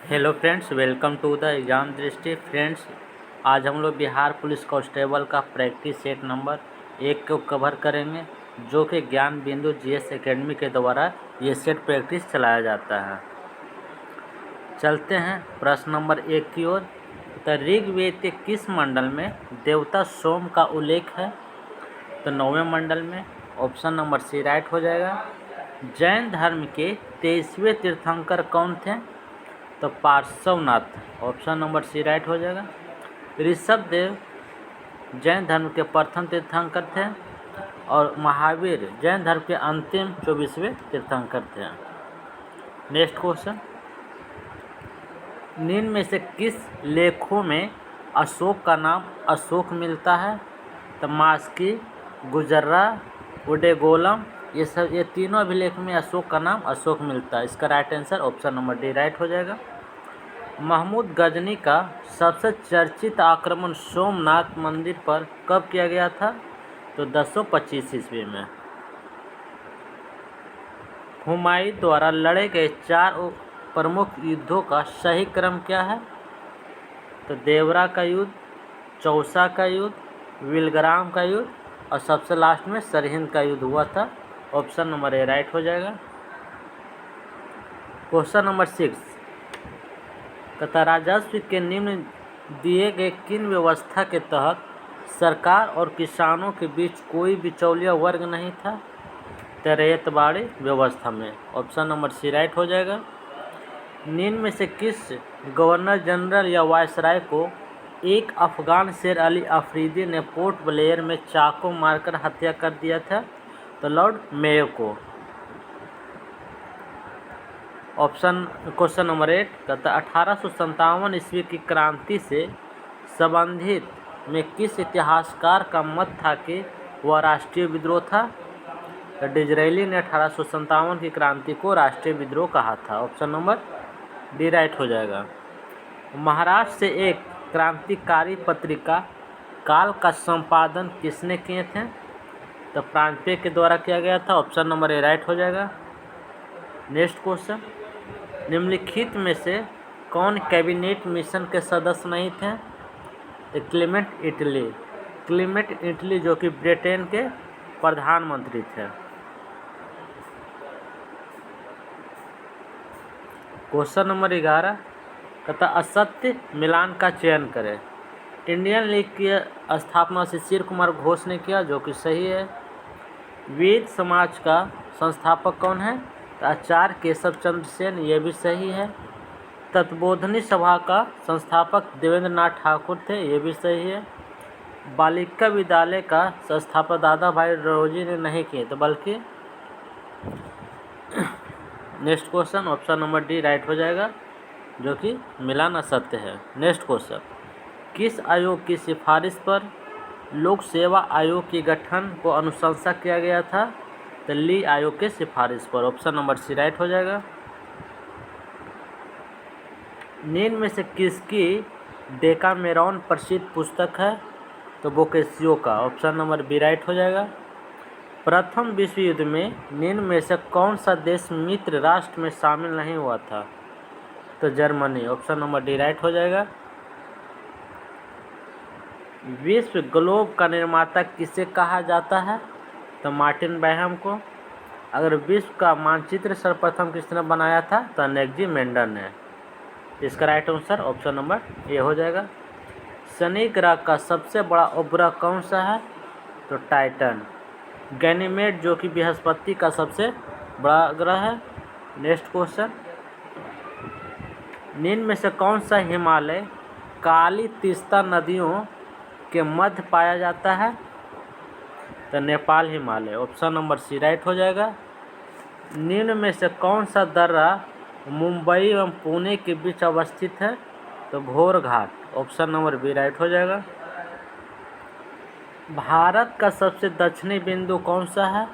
Hello friends, welcome to the exam Drishti. Friends, आज हम लोग बिहार पुलिस कांस्टेबल का प्रैक्टिस सेट नंबर 1 को कवर करेंगे, जो कि ज्ञान बिंदु जीएस एकेडमी के द्वारा ये सेट प्रैक्टिस चलाया जाता है। चलते हैं प्रश्न नंबर 1 की ओर। तो ऋग्वेद के किस मंडल में देवता सोम का उल्लेख है? तो 9वें मंडल में। ऑप्शन नंबर सी राइट हो जाएगा। जैन धर्म के 23वें तीर्थंकर कौन थे? तो Parshvanath. Option number C right हो जाएगा। ऋषभदेव जैन धर्म के प्रथम तीर्थंकर थे और महावीर जैन धर्म के अंतिम 24वें तीर्थंकर थे। नेक्स्ट क्वेश्चन, निम्न में से किस लेखों में अशोक का नाम अशोक मिलता है? तो मास्की, गुजर्रा, उडेगोलम, ये तीनों अभिलेख में अशोक का नाम अशोक मिलता है। इसका right answer option number D right हो जाएगा। महमूद गजनी का सबसे चर्चित आक्रमण सोमनाथ मंदिर पर कब किया गया था? तो 1025 ईस्वी में। हुमायूं द्वारा लड़े गए 4 प्रमुख युद्धों का सही क्रम क्या है? तो देवरा का युद्ध, चौसा का युद्ध, विलग्राम का युद्ध और सबसे लास्ट में सरहिंद का युद्ध हुआ था। ऑप्शन नंबर ए राइट हो जाएगा। क्वेश्चन नंबर 6, तथा राजस्व के निम्न दिए गए किन व्यवस्था के तहत सरकार और किसानों के बीच कोई बिचौलिया वर्ग नहीं था? तो रैयतवाड़ी व्यवस्था में। ऑप्शन नंबर सी राइट हो जाएगा। निम्न में से किस गवर्नर जनरल या वायसराय को एक अफगान शेर अली अफरीदी ने पोर्ट ब्लेयर में चाकू मारकर हत्या कर दिया था? तो लॉर्ड मेयो को। ऑप्शन क्वेश्चन नंबर 8, तथा 1857 ईस्वी की क्रांति से संबंधित में किस इतिहासकार का मत था कि वह राष्ट्रीय विद्रोह था? तो डिजरेली ने 1857 की क्रांति को राष्ट्रीय विद्रोह कहा था। ऑप्शन नंबर डी राइट हो जाएगा। महाराष्ट्र से एक क्रांतिकारी पत्रिका काल का संपादन किसने किए थे? तो प्रांतीय के द्वारा किया गया था। ऑप्शन नंबर ए राइट हो जाएगा। नेक्स्ट क्वेश्चन, निम्नलिखित में से कौन कैबिनेट मिशन के सदस्य नहीं थे? तो क्लेमेंट इटली। क्लेमेंट इटली जो कि ब्रिटेन के प्रधानमंत्री थे। क्वेश्चन नंबर 11, तथा असत्य मिलान का चयन करें। इंडियन लीग की स्थापना शिशिर कुमार घोष ने किया, जो कि सही है। वेद समाज का संस्थापक कौन है? तो आचार्य केशव चंद्र सेन, ये भी सही है। तत्बोधनी सभा का संस्थापक देवेंद्र नाथ ठाकुर थे, ये भी सही है। बालिका विद्यालय का संस्थापक दादा भाई नौरोजी ने नहीं किए, तो बल्कि next question option number D right हो जाएगा, जो कि मिलान असत्य है। नेक्स्ट क्वेश्चन, किस आयोग की सिफारिश पर लोक सेवा आयोग के गठन को अनुशंसा किया गया था? तो ली आयोग के सिफारिश पर। ऑप्शन नंबर सी राइट हो जाएगा। निम्न में से किसकी डेकामेरॉन प्रसिद्ध पुस्तक है? तो बोकेशियो का। ऑप्शन नंबर बी राइट हो जाएगा। प्रथम विश्व युद्ध में निम्न में से कौन सा देश मित्र राष्ट्र में शामिल नहीं हुआ था? तो Germany. Option number D right हो जाएगा। विश्व ग्लोब का निर्माता किसे कहा जाता है? तो मार्टिन बैहम को। अगर विश्व का मानचित्र सर्वप्रथम किसने बनाया था? तो नेग्जी मेंडल ने। इसका right answer option number A हो जाएगा। शनि ग्रह का सबसे बड़ा उपग्रह कौन सा है? तो टाइटन। गैनीमेड जो कि बृहस्पति का सबसे बड़ा ग्रह है। नेक्स्ट क्वेश्चन, निम्न में से कौन सा हिमालय काली तीस्ता नदियों के मध्य पाया जाता है? तो Nepal Himalaya. Option number C right हो जाएगा। निम्न में से कौन सा दर्रा मुंबई एवं पुणे के बीच अवस्थित है? तो घोर घाट। ऑप्शन नंबर बी राइट हो जाएगा। भारत का सबसे दक्षिणी बिंदु कौन सा है?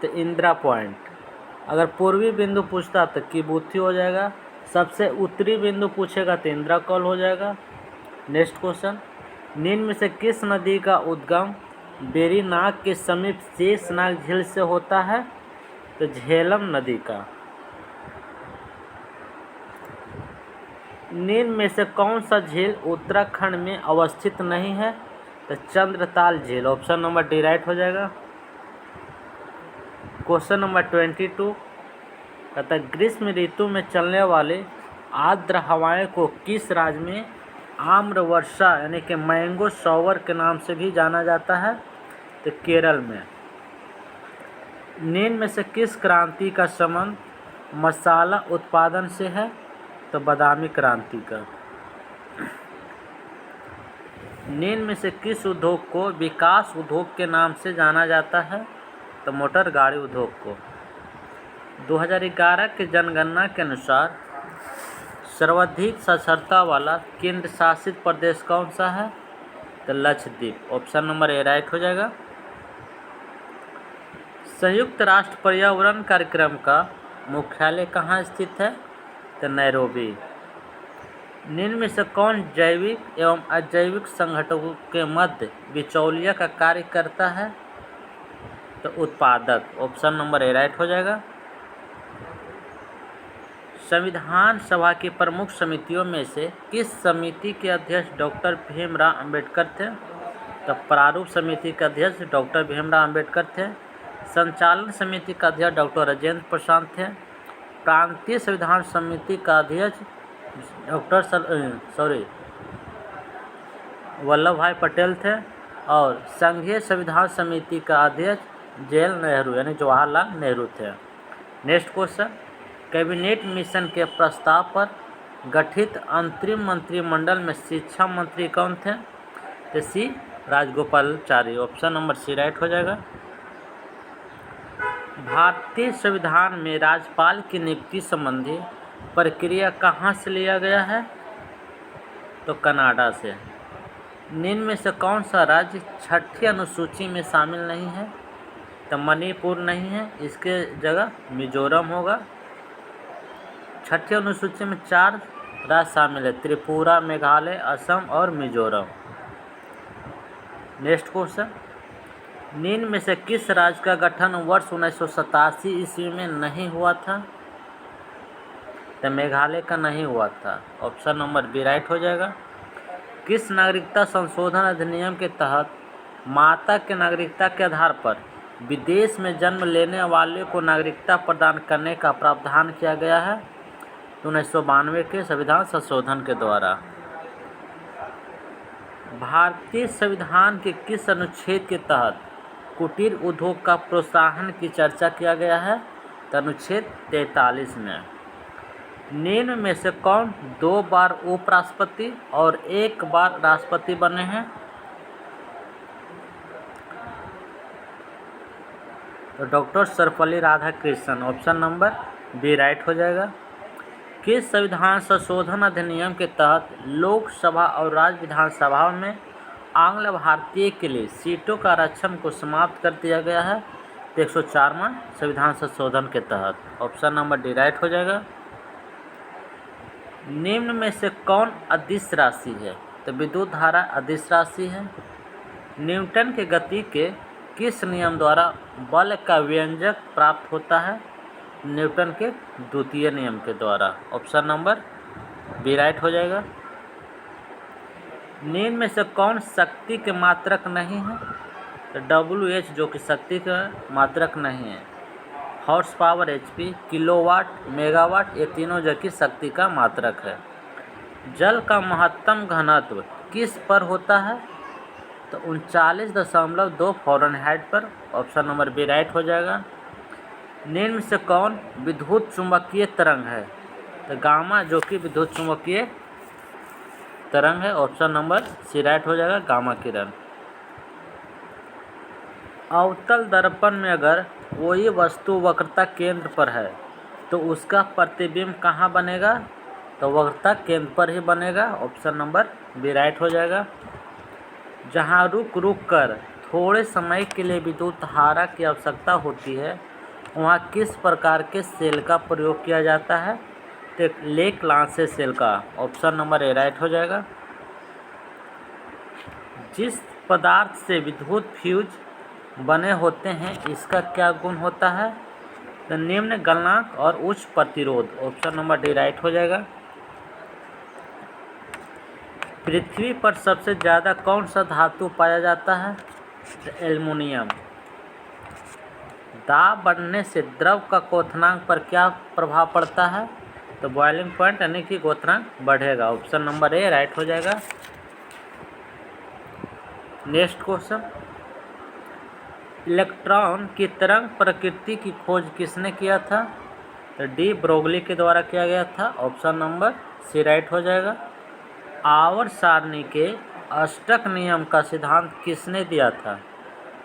तो इंदिरा पॉइंट। अगर पूर्वी बिंदु पूछता तो किबूथी हो जाएगा। सबसे उत्तरी बिंदु पूछेगा तो इंदिरा कौल हो जाएगा। नेक्स्ट क्वेश्चन, निम्न में से किस नदी का उद्गम वेरीनाग के समीप शेषनाग झील से होता है? तो झेलम नदी का। निम्न में से कौन सा झील उत्तराखंड में अवस्थित नहीं है? तो चंद्रताल झील, ऑप्शन नंबर डी राइट हो जाएगा। क्वेश्चन नंबर 22 कहता है ग्रीष्म ऋतु में चलने वाले आर्द्र हवाएं को किस राज्य में आम्र वर्षा यानी कि मैंगो शॉवर के नाम से भी जाना जाता है? तो केरल में। निम्न में से किस क्रांति का संबंध मसाला उत्पादन से है? तो बादामी क्रांति का। निम्न में से किस उद्योग को विकास उद्योग के नाम से जाना जाता है? तो मोटर गाड़ी उद्योग को। 2011 के जनगणना के अनुसार सर्वाधिक साक्षरता वाला केंद्र शासित प्रदेश कौन सा है? तो Lakshadweep, option number A right हो जाएगा। संयुक्त राष्ट्र पर्यावरण कार्यक्रम का मुख्यालय कहाँ स्थित है? तो नैरोबी। निम्न में से कौन जैविक एवं अजैविक संगठनों के मध्य बिचौलिया का कार्य करता है? तो उत्पादक, ऑप्शन नंबर ए राइट हो जाएगा। संविधान सभा की प्रमुख समितियों में से किस समिति के अध्यक्ष डॉक्टर भीमराव अंबेडकर थे? तो प्रारूप समिति के अध्यक्ष डॉक्टर भीमराव अंबेडकर थे। संचालन समिति का अध्यक्ष डॉक्टर राजेंद्र प्रसाद थे। प्रांतीय संविधान समिति का अध्यक्ष वल्लभ भाई पटेल थे। और संघीय संविधान समिति का अध्यक्ष जेएल नेहरू यानी जवाहरलाल नेहरू थे। नेक्स्ट क्वेश्चन, कैबिनेट मिशन के प्रस्ताव पर गठित अंतरिम मंत्रिमंडल में शिक्षा मंत्री कौन थे? तो C Rajagopalachari, option number C right हो जाएगा। भारतीय संविधान में राज्यपाल की नियुक्ति संबंधी प्रक्रिया कहाँ से लिया गया है? तो कनाडा से। निम्न में से कौन सा राज्य छठी अनुसूची में शामिल नहीं है? तो मणिपुर नहीं है, इसके जगह मिजोरम होगा। छठी अनुसूची में 4 राज्य शामिल है, त्रिपुरा, मेघालय, असम और मिजोरम। नेक्स्ट क्वेश्चन, निम्न में से किस राज्य का गठन वर्ष 1987 ईस्वी में नहीं हुआ था? तो मेघालय का नहीं हुआ था, ऑप्शन नंबर बी राइट हो जाएगा। किस नागरिकता संशोधन अधिनियम के तहत माता के नागरिकता के आधार पर विदेश में जन्म लेने वाले को नागरिकता प्रदान करने का प्रावधान किया गया है? 1992 के संविधान संशोधन के द्वारा। भारतीय संविधान के किस अनुच्छेद के तहत कुटीर उद्योग का प्रोत्साहन की चर्चा किया गया है? तो अनुच्छेद 43 में। निम्न में से कौन 2 बार उपराष्ट्रपति और 1 बार राष्ट्रपति बने हैं? तो doctor Sarvepalli Radhakrishnan, option number B right हो जाएगा। किस संविधान संशोधन अधिनियम के तहत लोकसभा और राज्य विधानसभा में आंग्ल भारतीय के लिए सीटों का आरक्षण को समाप्त कर दिया गया है? 104वां संविधान संशोधन के तहत, ऑप्शन नंबर डी राइट हो जाएगा। निम्न में से कौन अदिश राशि है? तो विद्युत धारा अदिश राशि है। न्यूटन के गति के किस नियम द्वारा बल का व्यंजक प्राप्त होता है? न्यूटन के द्वितीय नियम के द्वारा, ऑप्शन नंबर बी राइट हो जाएगा। निम्न में से कौन शक्ति के मात्रक नहीं है? तो WH जो कि शक्ति का मात्रक नहीं है। Horse power HP, kilowatt, megawatt, ये तीनों जो कि शक्ति का मात्रक है। जल का महत्तम घनत्व किस पर होता है? तो 39.2 फ़ारेनहाइट पर, ऑप्शन नंबर बी राइट हो जाएगा। निम्न से कौन विद्युत चुंबकीय तरंग है? तो गामा जो कि विद्युत चुंबकीय तरंग है, ऑप्शन नंबर सी राइट हो जाएगा, गामा किरण। अवतल दर्पण में अगर कोई वस्तु वक्रता केंद्र पर है तो उसका प्रतिबिंब कहाँ बनेगा? तो वक्रता केंद्र पर ही बनेगा, ऑप्शन नंबर बी राइट हो जाएगा। जहाँ रुक कर थोड़े समय के लिए विद्युत धारा की आवश्यकता होती है वहाँ किस प्रकार के सेल का प्रयोग किया जाता है? तो लेक लांसे सेल का, ऑप्शन नंबर ए राइट हो जाएगा। जिस पदार्थ से विद्युत फ्यूज बने होते हैं इसका क्या गुण होता है? तो निम्न गलनांक और उच्च प्रतिरोध, ऑप्शन नंबर डी राइट हो जाएगा। पृथ्वी पर सबसे ज़्यादा कौन सा धातु पाया जाता है? एल्युमिनियम। दाब बढ़ने से द्रव का क्वथनांक पर क्या प्रभाव पड़ता है? तो बॉइलिंग पॉइंट यानी कि क्वथनांक बढ़ेगा। ऑप्शन नंबर ए राइट हो जाएगा। नेक्स्ट क्वेश्चन, इलेक्ट्रॉन की तरंग प्रकृति की खोज किसने किया था? तो डी ब्रोगली के द्वारा किया गया था। ऑप्शन नंबर सी राइट हो जाएगा। आवर्त सारणी के अष्टक नियम का सिद्धांत किसने दिया था?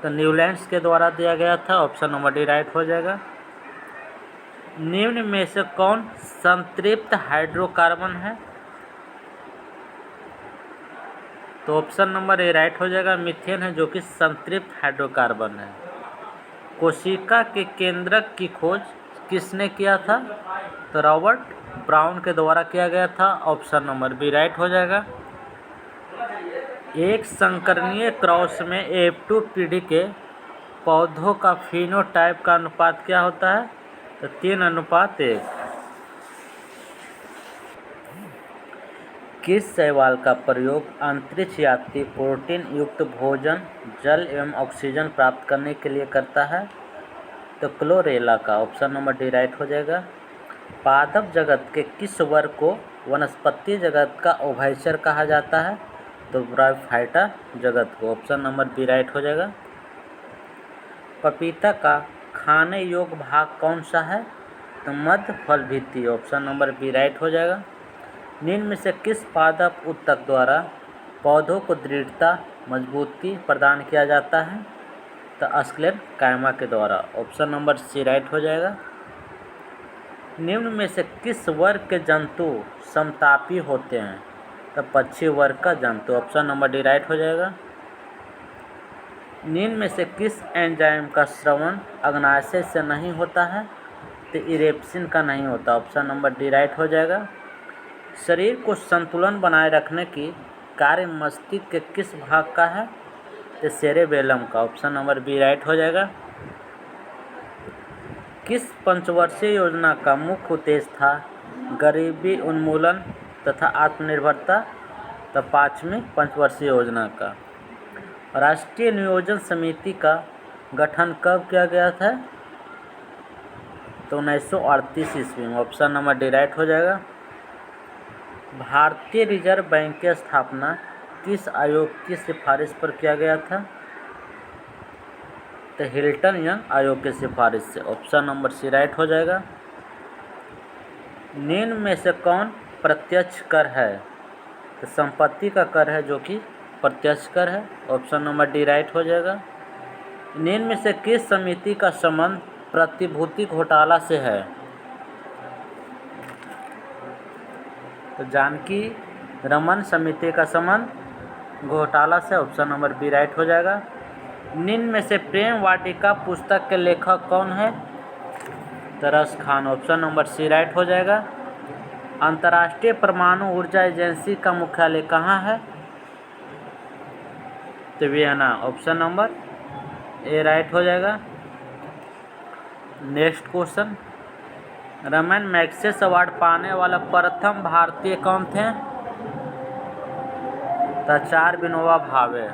तो न्यूलैंड्स के द्वारा दिया गया था। ऑप्शन नंबर डी राइट हो जाएगा। निम्न में से कौन संतृप्त हाइड्रोकार्बन है? तो ऑप्शन नंबर ए राइट हो जाएगा। मीथेन है जो कि संतृप्त हाइड्रोकार्बन है। कोशिका के केंद्रक की खोज किसने किया था? तो रॉबर्ट ब्राउन के द्वारा किया गया था। ऑप्शन नंबर बी राइट हो जाएगा। एक संकरणीय क्रॉस में F2 पीढ़ी के पौधों का फिनोटाइप का अनुपात क्या होता है? तो 3:1। किस शैवाल का प्रयोग अंतरिक्ष यात्री प्रोटीन युक्त भोजन, जल एवं ऑक्सीजन प्राप्त करने के लिए करता है? तो क्लोरेला का। ऑप्शन नंबर डी राइट हो जाएगा। पादप जगत के किस वर्ग को वनस्पति जगत का उभयचर कहा जाता है? तो ब्रायोफाइटा जगत को। ऑप्शन नंबर बी राइट हो जाएगा। पपीता का खाने योग्य भाग कौन सा है? तो मध्य फल भित्ति। ऑप्शन नंबर बी राइट हो जाएगा। निम्न में से किस पादप उत्तक द्वारा पौधों को दृढ़ता, मजबूती प्रदान किया जाता है? तो स्क्लेरकाइमा के द्वारा। ऑप्शन नंबर सी राइट हो जाएगा। निम्न में से किस वर्ग के जंतु समतापी होते हैं? तो पक्षी वर्ग का जंतु। ऑप्शन नंबर डी राइट हो जाएगा। निम्न में से किस एंजाइम का स्रवण अग्नाशय से नहीं होता है? तो इरेप्सिन का नहीं होता। ऑप्शन नंबर डी राइट हो जाएगा। शरीर को संतुलन बनाए रखने की कार्य मस्तिष्क के किस भाग का है? तो सेरेबेलम का। ऑप्शन नंबर बी राइट हो जाएगा। किस पंचवर्षीय योजना का मुख्य उद्देश्य था गरीबी उन्मूलन तथा आत्मनिर्भरता? तो 5वीं पंचवर्षीय योजना का। राष्ट्रीय नियोजन समिति का गठन कब किया गया था? तो 1938 ईस्वी में। ऑप्शन नंबर डी राइट हो जाएगा। भारतीय रिजर्व बैंक की स्थापना किस आयोग की सिफारिश पर किया गया था? तो हिल्टन यंग आयोग की सिफारिश से। ऑप्शन नंबर सी राइट हो जाएगा। निम्न में से कौन प्रत्यक्ष कर है? तो संपत्ति का कर है जो कि प्रत्यक्ष कर है। ऑप्शन नंबर डी राइट हो जाएगा। निम्न में से किस समिति का संबंध प्रतिभूति घोटाला से है? तो जानकी रमन समिति का संबंध घोटाला से। ऑप्शन नंबर बी राइट हो जाएगा। निम्न में से प्रेम वाटिका पुस्तक के लेखक कौन है? Taras Khan. Option number C right हो जाएगा। अंतर्राष्ट्रीय परमाणु ऊर्जा एजेंसी का मुख्यालय कहाँ है? तो Vienna. Option number A right हो जाएगा। Next question, Raman Magsaysay award पाने वाला प्रथम भारतीय कौन थे? तो 4 विनोबा भावे।